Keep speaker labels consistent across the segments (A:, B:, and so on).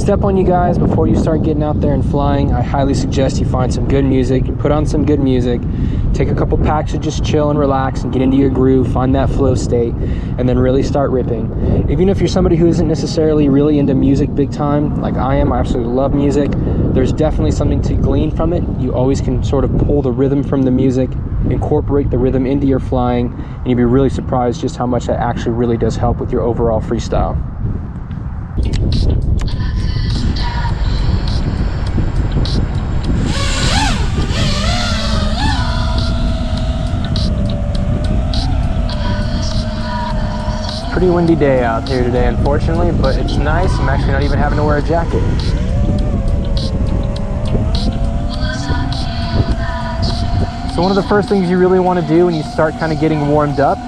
A: Step on you guys before you start getting out there and flying. I highly suggest you find some good music, put on some good music, take a couple packs to just chill and relax and get into your groove, find that flow state, and then really start ripping. Even if you're somebody who isn't necessarily really into music big time, like I am, I absolutely love music, there's definitely something to glean from it. You always can sort of pull the rhythm from the music, incorporate the rhythm into your flying, and you'll be really surprised just how much that actually really does help with your overall freestyle. Pretty windy day out here today, unfortunately, but it's nice. I'm actually not even having to wear a jacket. So one of the first things you really want to do when you start kind of getting warmed up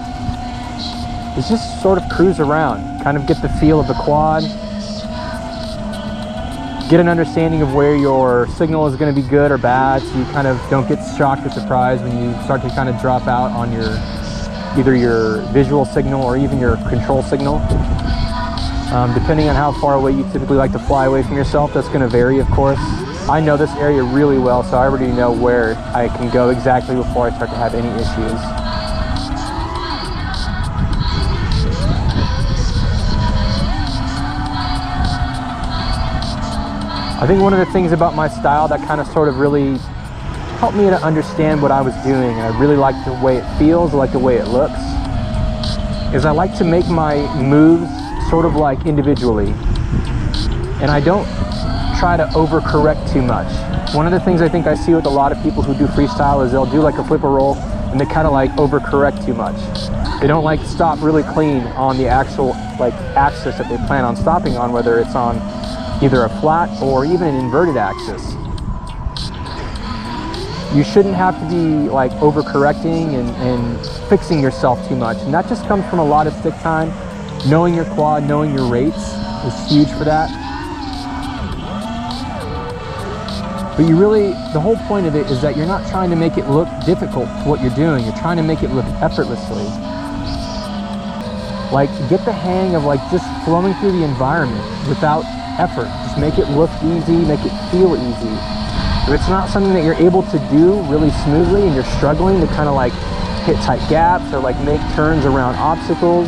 A: is just sort of cruise around, kind of get the feel of the quad, get an understanding of where your signal is going to be good or bad, so you kind of don't get shocked or surprised when you start to kind of drop out on your either your visual signal or even your control signal. Depending on how far away you typically like to fly away from yourself, that's going to vary, of course. I know this area really well, so I already know where I can go exactly before I start to have any issues. I think one of the things about my style that kind of sort of really helped me to understand what I was doing, and I really like the way it feels, I like the way it looks, is I like to make my moves sort of like individually, and I don't try to overcorrect too much. One of the things I think I see with a lot of people who do freestyle is they'll do like a flipper roll and they kind of like overcorrect too much. They don't like stop really clean on the actual like axis that they plan on stopping on, whether it's on either a flat or even an inverted axis. You shouldn't have to be like overcorrecting and fixing yourself too much. And that just comes from a lot of stick time. Knowing your quad, knowing your rates is huge for that. But you really, the whole point of it is that you're not trying to make it look difficult to what you're doing. You're trying to make it look effortlessly. Like, get the hang of like just flowing through the environment without effort. Just make it look easy, make it feel easy. If it's not something that you're able to do really smoothly and you're struggling to kind of like hit tight gaps or like make turns around obstacles,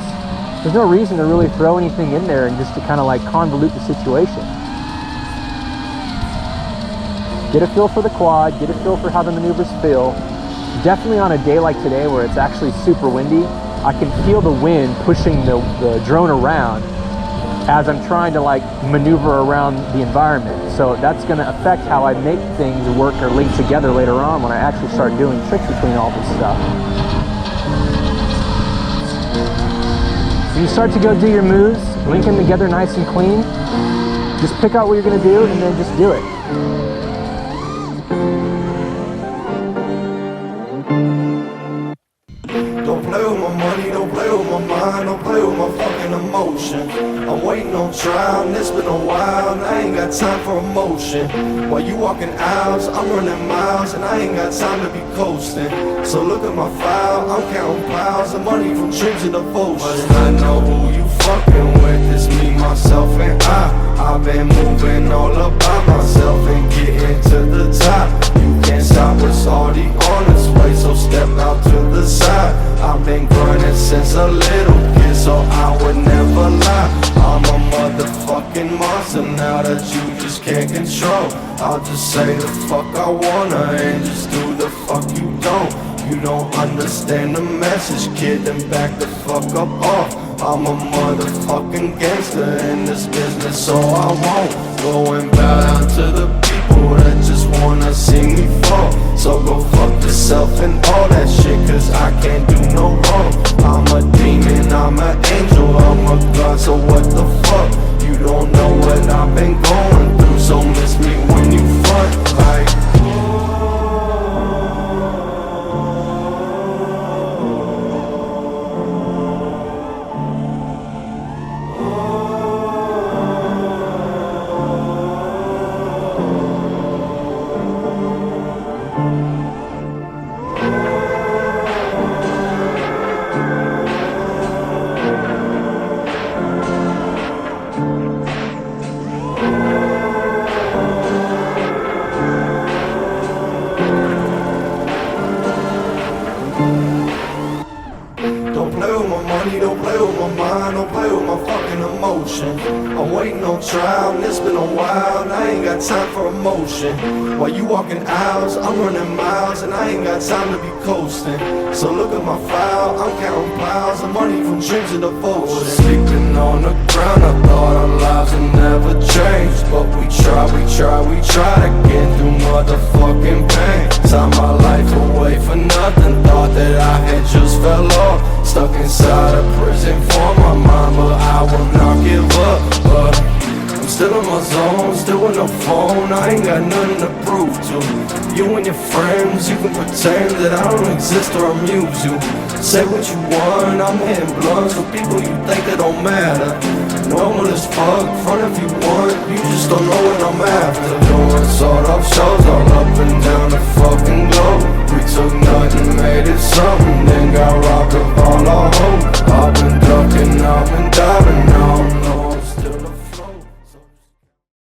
A: there's no reason to really throw anything in there and just to kind of like convolute the situation. Get a feel for the quad, get a feel for how the maneuvers feel. Definitely on a day like today where it's actually super windy, I can feel the wind pushing the drone around as I'm trying to like maneuver around the environment. So that's going to affect how I make things work or link together later on when I actually start doing tricks between all this stuff. When you start to go do your moves, link them together nice and clean, just pick out what you're going to do and then just do it.
B: Don't play with my money, don't play with my mind, don't play with my fucking emotion. I'm waiting on trial, and it's been a while, and I ain't got time for emotion. While you walking aisles, I'm running miles, and I ain't got time to be coasting. So look at my file, I'm counting piles of money from trips and devotion. Must not know who you fucking with, it's me, myself, and I've been moving all up by myself and getting to the top. You can't stop us, all the honest way, so step out to the side. I've been grinding since a little kid, so I would never lie. I'm a motherfucking monster now that you just can't control. I'll just say the fuck I wanna and just do the fuck you don't. You don't understand the message, kid, then back the fuck up off. I'm a motherfucking gangster in this business, so I won't go and bow down to the people that just wanna see me fall. So go fuck yourself and all that shit, cause I can't do no wrong. I'm a demon, I'm an angel, I'm a god, so what the fuck? You don't know what I've been going through, so miss me when you fuck like. motion. I'm waiting on trial, and it's been a while, and I ain't got time for emotion. While you walking aisles, I'm running miles, and I ain't got time to be coasting. So look at my file, I'm counting piles of money from dreams and devotion. Sleeping on the ground, I thought our lives would never change, but we try to get through motherfucking pain. Time my life away for nothing, thought that I had just fell off. Stuck inside a prison for my mind, but I will not give up. But I'm still in my zone, still in the phone, I ain't got nothing to prove to. You and your friends, you can pretend that I don't exist or amuse you. Say what you want, I'm hitting blunts with people you think that don't matter. Normal as fuck, front if you want, you just don't know what I'm after. Doing sort of shows all up in